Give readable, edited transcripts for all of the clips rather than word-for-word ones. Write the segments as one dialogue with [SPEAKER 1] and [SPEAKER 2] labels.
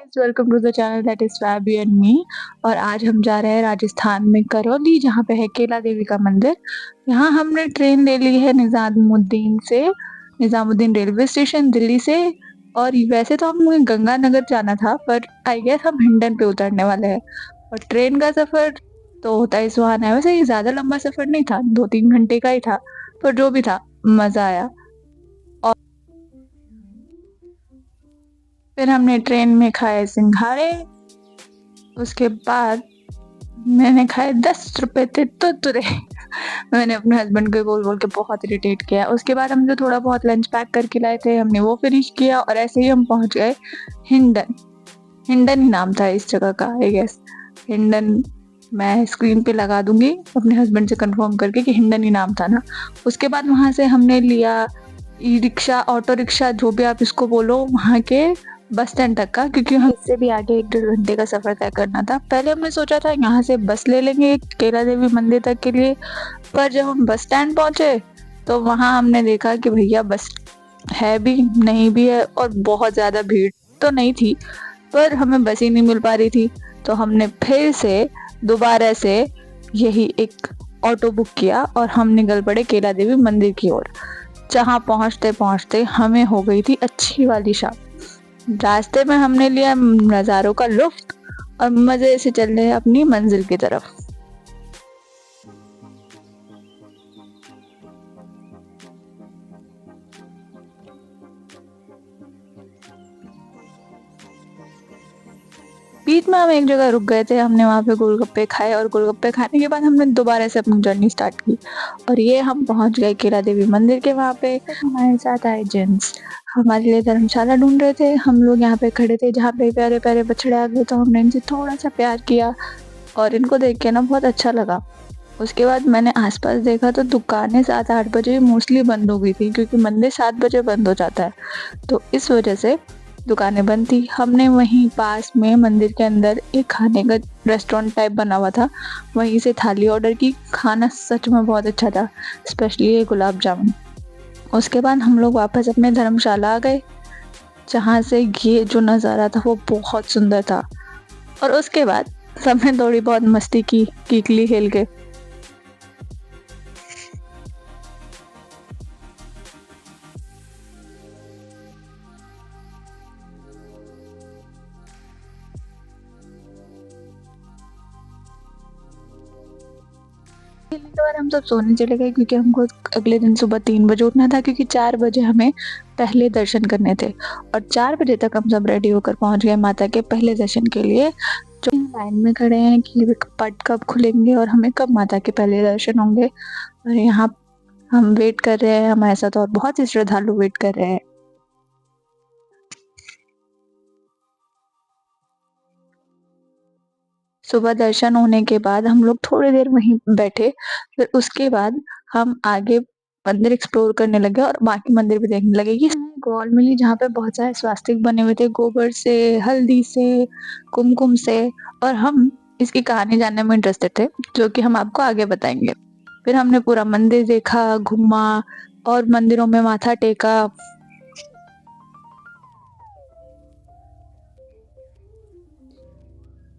[SPEAKER 1] Guys, welcome to the channel that is फैबी and me. और आज हम जा रहे हैं राजस्थान में करौली, जहाँ पे है केला देवी का मंदिर। यहाँ हमने ट्रेन ले ली है निजामुद्दीन रेलवे स्टेशन दिल्ली से। और वैसे तो हमें गंगानगर जाना था, पर आई गेस हम हिंडन पे उतरने वाले हैं। और ट्रेन का सफर तो होता ही सुहाना है। वैसे ये ज्यादा लंबा सफर नहीं था, 2-3 घंटे का ही था, पर जो भी था मजा आया। और फिर हमने ट्रेन में खाए सिंघाड़े। उसके बाद मैंने खाए 10 रुपए थे तुरतुरे। मैंने अपने हस्बैंड को बोल बोल के बहुत इरिटेट किया। उसके बाद हम जो थोड़ा बहुत लंच पैक करके लाए थे, हमने वो फिनिश किया और ऐसे ही हम पहुंच गए हिंडन। हिंडन ही नाम था इस जगह का, आई गेस हिंडन। मैं स्क्रीन पे लगा दूंगी अपने हस्बैंड से कंफर्म करके कि हिंडन ही नाम था ना। उसके बाद वहां से हमने लिया ई रिक्शा, ऑटो रिक्शा, जो भी आप इसको बोलो, वहां के बस स्टैंड तक का, क्योंकि हम इससे भी आगे 1-1.5 घंटे का सफर तय करना था। पहले हमने सोचा था यहाँ से बस ले लेंगे केला देवी मंदिर तक के लिए, पर जब हम बस स्टैंड पहुंचे तो वहां हमने देखा कि भैया बस है भी नहीं भी है, और बहुत ज्यादा भीड़ तो नहीं थी, पर हमें बस ही नहीं मिल पा रही थी। तो हमने फिर से दोबारा से यही एक ऑटो बुक किया और हम निकल पड़े केला देवी मंदिर की ओर। जहाँ पहुंचते पहुंचते हमें हो गई थी अच्छी वाली शाम। रास्ते में हमने लिया नज़ारों का लुत्फ और मजे से चल रहे अपनी मंजिल की तरफ। बीच में हम एक जगह रुक गए थे, हमने वहाँ पे गोलगप्पे खाए और गोलगप्पे खाने के बाद हमने दोबारा से अपनी जर्नी स्टार्ट की। और ये हम पहुँच गए केला देवी मंदिर के वहाँ पे। हमारे साथ आए जेंट्स हमारे लिए धर्मशाला ढूंढ रहे थे। हम लोग यहाँ पे खड़े थे जहाँ पे प्यारे प्यारे बछड़े आ गए, तो हमने इनसे थोड़ा सा प्यार किया और इनको देख के ना बहुत अच्छा लगा। उसके बाद मैंने आसपास देखा तो दुकानें 7-8 बजे मोस्टली बंद हो गई थी, क्योंकि मंदिर 7 बजे बंद हो जाता है, तो इस वजह से दुकानें बंद थी। हमने वहीं पास में मंदिर के अंदर एक खाने का रेस्टोरेंट टाइप बना हुआ था, वहीं से थाली ऑर्डर की। खाना सच में बहुत अच्छा था, स्पेशली ये गुलाब जामुन। उसके बाद हम लोग वापस अपने धर्मशाला आ गए, जहाँ से ये जो नज़ारा था वो बहुत सुंदर था। और उसके बाद सबने थोड़ी बहुत मस्ती की, कीकली खेल के। खेलने के बाद हम सब सोने चले गए, क्योंकि हमको अगले दिन सुबह 3 बजे उठना था, क्योंकि 4 बजे हमें पहले दर्शन करने थे। और 4 बजे तक हम सब रेडी होकर पहुंच गए माता के पहले दर्शन के लिए। जो लाइन में खड़े हैं कि पट कब खुलेंगे और हमें कब माता के पहले दर्शन होंगे। और यहाँ हम वेट कर रहे हैं, हमारे साथ और बहुत ही श्रद्धालु वेट कर रहे हैं। सुबह दर्शन होने के बाद हम लोग थोड़ी देर वहीं बैठे, फिर उसके बाद हम आगे मंदिर एक्सप्लोर करने लगे और बाकी मंदिर भी देखने लगे। ये गोल मिली, जहाँ पे बहुत सारे स्वास्तिक बने हुए थे, गोबर से, हल्दी से, कुमकुम से। और हम इसकी कहानी जानने में इंटरेस्टेड थे, जो कि हम आपको आगे बताएंगे। फिर हमने पूरा मंदिर देखा, घूमा और मंदिरों में माथा टेका।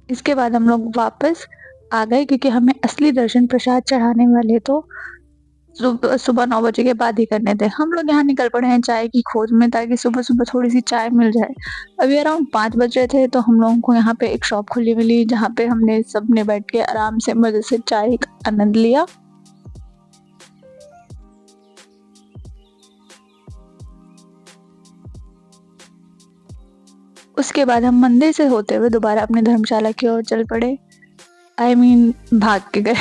[SPEAKER 1] इसके बाद हम लोग वापस आ गए, क्योंकि हमें असली दर्शन प्रसाद चढ़ाने वाले तो सुबह 9 बजे के बाद ही करने थे। हम लोग यहाँ निकल पड़े हैं चाय की खोज में, ताकि सुबह सुबह थोड़ी सी चाय मिल जाए। अभी अराउंड 5 बज रहे थे, तो हम लोगों को यहाँ पे एक शॉप खुली मिली, जहाँ पे हमने सबने बैठ के आराम से मजे से चाय का आनंद लिया। उसके बाद हम मंदिर से होते हुए दोबारा अपने धर्मशाला की ओर चल पड़े। भाग के गए।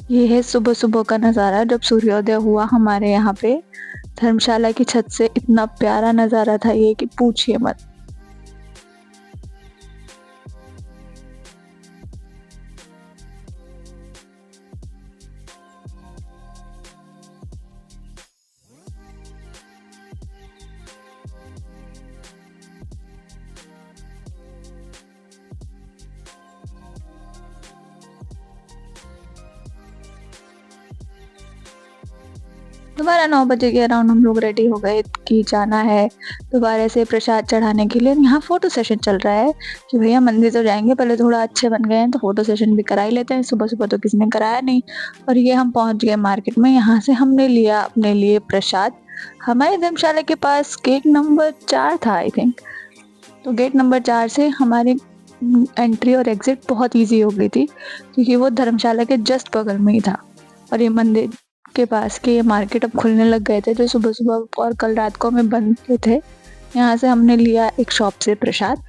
[SPEAKER 1] ये है सुबह सुबह का नज़ारा, जब सूर्योदय हुआ हमारे यहाँ पे धर्मशाला की छत से। इतना प्यारा नज़ारा था ये कि पूछिए मत। दोबारा 9 बजे के अराउंड हम लोग रेडी हो गए कि जाना है दोबारा से प्रसाद चढ़ाने के लिए। यहाँ फ़ोटो सेशन चल रहा है कि भैया मंदिर तो जाएँगे, पहले थोड़ा अच्छे बन गए हैं तो फ़ोटो सेशन भी करा ही लेते हैं। सुबह-सुबह तो किसी ने कराया नहीं और ये हम पहुँच गए मार्केट में। यहाँ से हमने लिया अपने लिए प्रसाद। हमारी धर्मशाला के पास गेट नंबर 4 था आई थिंक। तो गेट नंबर 4 से हमारी एंट्री और एग्ज़िट बहुत ईज़ी हो गई थी क्योंकि वो धर्मशाला के जस्ट बगल में ही था। और ये मंदिर के पास के ये मार्केट अब खुलने लग गए थे जो सुबह-सुबह और कल रात को हमें बंद किए थे। यहाँ से हमने लिया एक शॉप से प्रसाद।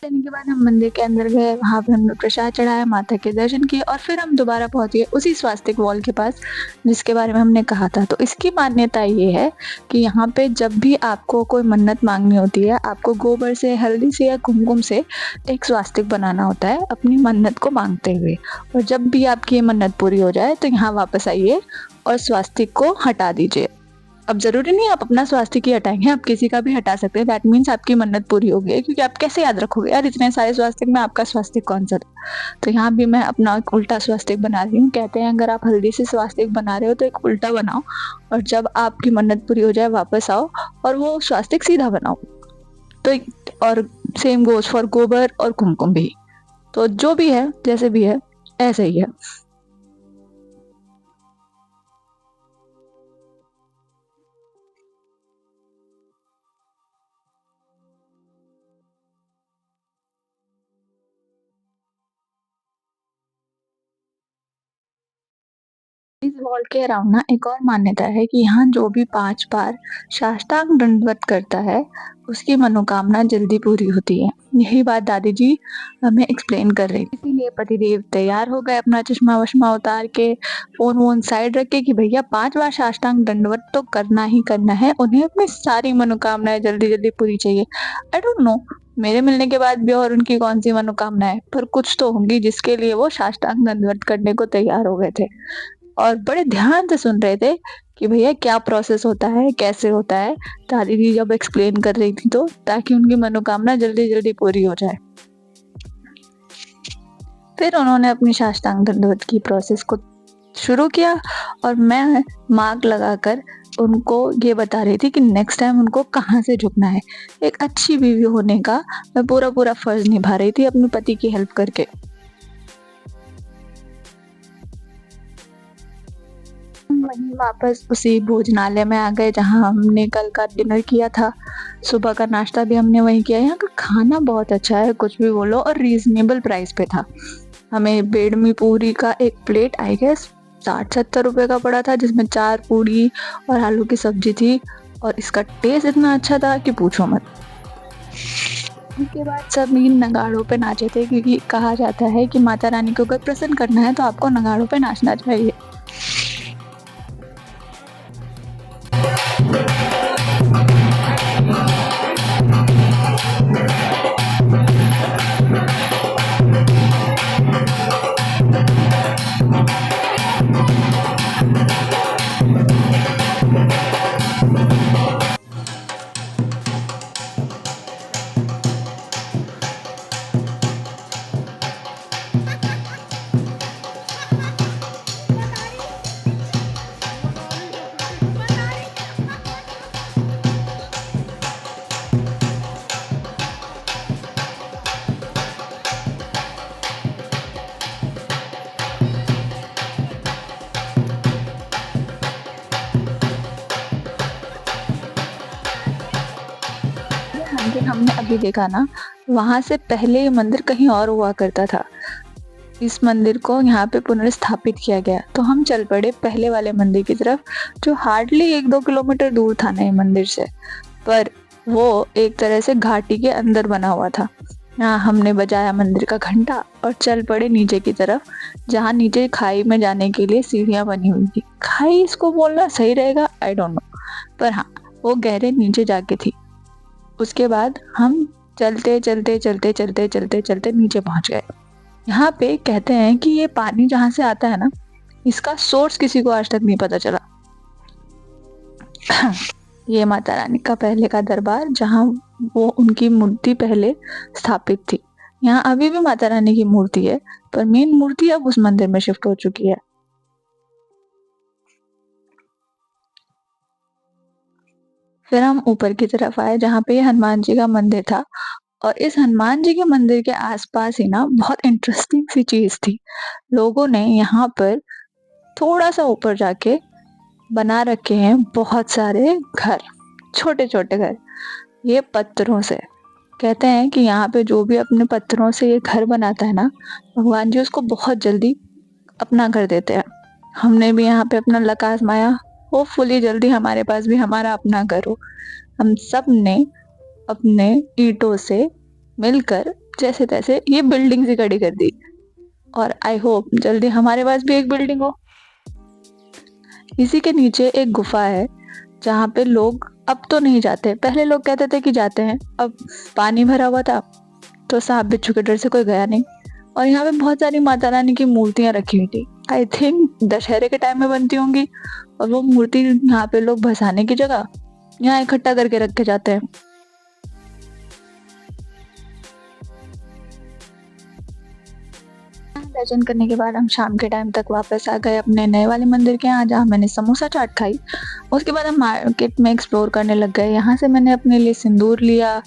[SPEAKER 1] लेने के बाद हम मंदिर के अंदर गए, वहाँ पे हमने प्रसाद चढ़ाया, माता के दर्शन किए और फिर हम दोबारा पहुँच गए उसी स्वास्तिक वॉल के पास जिसके बारे में हमने कहा था। तो इसकी मान्यता ये है कि यहाँ पे जब भी आपको कोई मन्नत मांगनी होती है, आपको गोबर से, हल्दी से या कुमकुम से एक स्वास्तिक बनाना होता है अपनी मन्नत को मांगते हुए। और जब भी आपकी ये मन्नत पूरी हो जाए तो यहाँ वापस आइए और स्वास्तिक को हटा दीजिए। अब ज़रूरी नहीं है आप अपना स्वास्तिक ही हटाएँगे, आप किसी का भी हटा सकते हैं। दैट मीन्स आपकी मन्नत पूरी हो गई है क्योंकि आप कैसे याद रखोगे यार इतने सारे स्वास्तिक में आपका स्वास्तिक कौन-सा था? तो यहाँ भी मैं अपना एक उल्टा स्वास्तिक बना रही हूँ। कहते हैं अगर आप हल्दी से स्वास्तिक बना रहे हो तो एक उल्टा बनाओ और जब आपकी मन्नत पूरी हो जाए वापस आओ और वो स्वास्तिक सीधा बनाओ। तो और सेम गोज़ फॉर गोबर और कुमकुम भी। तो जो भी है, जैसे भी है, ऐसे ही है। इस वॉल के अराउंड ना एक और मान्यता है कि यहाँ जो भी 5 बार साष्टांग दंडवत करता है, उसकी मनोकामना जल्दी पूरी होती है। यही बात दादी जी हमें एक्सप्लेन कर रही थी। इसीलिए पतिदेव तैयार हो गए अपना चश्मा-वश्मा उतार के, फ़ोन-वोन साइड रख के कि भैया 5 बार साष्टांग दंडवत तो करना ही करना है। उन्हें अपनी सारी मनोकामनाएँ जल्दी-जल्दी पूरी चाहिए। आई डोंट नो मेरे मिलने के बाद भी और उनकी कौन-सी मनोकामना है, पर कुछ तो होंगी जिसके लिए वो साष्टांग दंडवत करने को तैयार हो गए थे। और बड़े ध्यान से सुन रहे थे कि भैया क्या प्रोसेस होता है, कैसे होता है। दादी जी जब एक्सप्लेन कर रही थी तो ताकि उनकी मनोकामना जल्दी-जल्दी पूरी हो जाए। फिर उन्होंने अपनी साष्टांग दंडवत की प्रोसेस को शुरू किया और मैं मार्क लगाकर उनको ये बता रही थी कि नेक्स्ट टाइम उनको कहाँ से झुकना है। एक अच्छी बीवी होने का मैं पूरा-पूरा फ़र्ज़ निभा रही थी अपने पति की हेल्प करके। वहीं वापस उसी भोजनालय में आ गए जहाँ हमने कल का डिनर किया था। सुबह का नाश्ता भी हमने वहीं किया। यहाँ का खाना बहुत अच्छा है, कुछ भी बोलो, और रीज़नेबल प्राइस पे था। हमें बेडमी पूरी का एक प्लेट आई गेस 60-70 रुपए का पड़ा था जिसमें 4 पूरी और आलू की सब्जी थी और इसका टेस्ट इतना अच्छा था कि पूछो मत। उसके बाद सभी नगाड़ों पे नाचे थे क्योंकि कहा जाता है कि माता रानी को अगर प्रसन्न करना है तो आपको नगाड़ों पे नाचना चाहिए। मंदिर हमने अभी देखा ना, वहाँ से पहले ये मंदिर कहीं और हुआ करता था। इस मंदिर को यहाँ पे पुनर्स्थापित किया गया, तो हम चल पड़े पहले वाले मंदिर की तरफ जो हार्डली 1-2 किलोमीटर दूर था नए मंदिर से, पर वो एक तरह से घाटी के अंदर बना हुआ था। यहाँ हमने बजाया मंदिर का घंटा और चल पड़े नीचे की तरफ, जहाँ नीचे खाई में जाने के लिए सीढ़ियाँ बनी हुई थी। खाई इसको बोलना सही रहेगा आई डोंट नो, पर हाँ वो गहरे नीचे जाके थी। उसके बाद हम चलते नीचे पहुंच गए। यहाँ पे कहते हैं कि ये पानी जहाँ से आता है ना, इसका सोर्स किसी को आज तक नहीं पता चला। ये माता रानी का पहले का दरबार, जहाँ वो उनकी मूर्ति पहले स्थापित थी। यहाँ अभी भी माता रानी की मूर्ति है, पर मेन मूर्ति अब उस मंदिर में शिफ्ट हो चुकी है। फिर हम ऊपर की तरफ आए, जहाँ पे हनुमान जी का मंदिर था, और इस हनुमान जी के मंदिर के आसपास ही ना बहुत इंटरेस्टिंग सी चीज थी। लोगों ने यहाँ पर थोड़ा सा ऊपर जाके बना रखे हैं बहुत सारे घर, छोटे छोटे घर, ये पत्थरों से। कहते हैं कि यहाँ पे जो भी अपने पत्थरों से ये घर बनाता है ना, भगवान जी उसको बहुत जल्दी अपना घर देते हैं। हमने भी यहाँ पे अपना लक आजमाया, होपफुली जल्दी हमारे पास भी हमारा अपना घर हो। हम सब ने अपने ईंटों से मिलकर जैसे तैसे ये बिल्डिंग सी खड़ी कर दी, और आई होप जल्दी हमारे पास भी एक बिल्डिंग हो। इसी के नीचे एक गुफा है, जहाँ पे लोग अब तो नहीं जाते, पहले लोग कहते थे कि जाते हैं, अब पानी भरा हुआ था तो सांप बिच्छू के डर से कोई गया नहीं। और यहाँ पे बहुत सारी माता रानी की मूर्तियां रखी हुई थी, आई थिंक दशहरे के टाइम में बनती होंगी, और वो मूर्ति यहाँ पे लोग भसाने की जगह यहाँ इकट्ठा करके रखे जाते हैं। दर्शन करने के बाद हम शाम के टाइम तक वापस आ गए अपने नए वाले मंदिर के यहाँ, जहाँ मैंने समोसा चाट खाई। उसके बाद हम मार्केट में एक्सप्लोर करने लग गए। यहाँ से मैंने अपने लिए सिंदूर लिया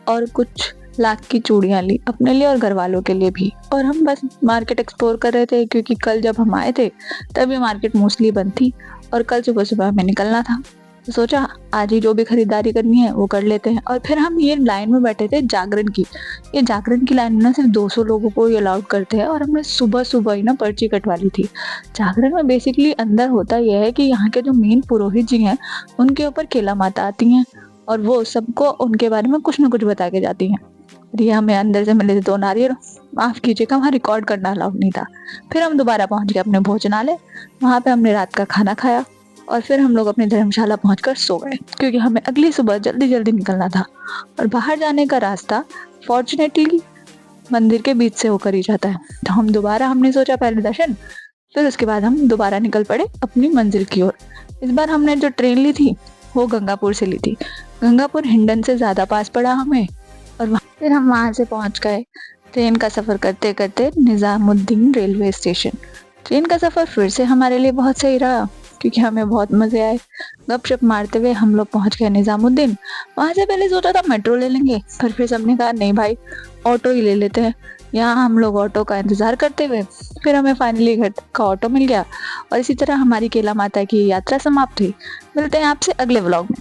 [SPEAKER 1] और कुछ लाख की चूड़ियाँ ली अपने लिए और घर वालों के लिए भी। और हम बस मार्केट एक्सप्लोर कर रहे थे, क्योंकि कल जब हम आए थे तभी मार्केट मोस्टली बंद थी और कल सुबह सुबह हमें निकलना था। तो सोचा आज ही जो भी खरीदारी करनी है वो कर लेते हैं। और फिर हम ये लाइन में बैठे थे जागरण की। ये जागरण की लाइन में ना सिर्फ 200 लोगों को ही अलाउड करते हैं, और हमने सुबह सुबह ही ना पर्ची कटवा ली थी। जागरण में बेसिकली अंदर होता यह है कि यहाँ के जो मेन पुरोहित जी हैं उनके ऊपर केला माता आती हैं, और वो सबको उनके बारे में कुछ ना कुछ बता के जाती हैं। ये हमें अंदर से मिले थे 2 नारियल, माफ कीजिएगा वहाँ रिकॉर्ड करना अलाउड नहीं था। फिर हम दोबारा पहुंच गए अपने भोजनालय, वहाँ पे हमने रात का खाना खाया, और फिर हम लोग अपनी धर्मशाला पहुंचकर सो गए, क्योंकि हमें अगली सुबह जल्दी जल्दी निकलना था। और बाहर जाने का रास्ता फॉर्चुनेटली मंदिर के बीच से होकर ही जाता है। तो हमने सोचा पहले दर्शन, फिर उसके बाद हम दोबारा निकल पड़े अपनी मंजिल की ओर। इस बार हमने जो ट्रेन ली थी वो गंगापुर से ली थी। गंगापुर हिंडन से ज़्यादा पास पड़ा हमें, और फिर हम वहाँ से पहुँच गए ट्रेन का सफ़र करते करते निज़ामुद्दीन रेलवे स्टेशन। ट्रेन का सफ़र फिर से हमारे लिए बहुत सही रहा, क्योंकि हमें बहुत मज़े आए। गपशप मारते हुए हम लोग पहुँच गए निज़ामुद्दीन। वहाँ से पहले सोचा था मेट्रो ले लेंगे, पर फिर सबने कहा नहीं भाई, ऑटो ही ले लेते हैं। यहाँ हम लोग ऑटो का इंतज़ार करते हुए फिर हमें फाइनली घर का ऑटो मिल गया, और इसी तरह हमारी केला माता की यात्रा समाप्त हुई। मिलते हैं आपसे अगले व्लॉग में।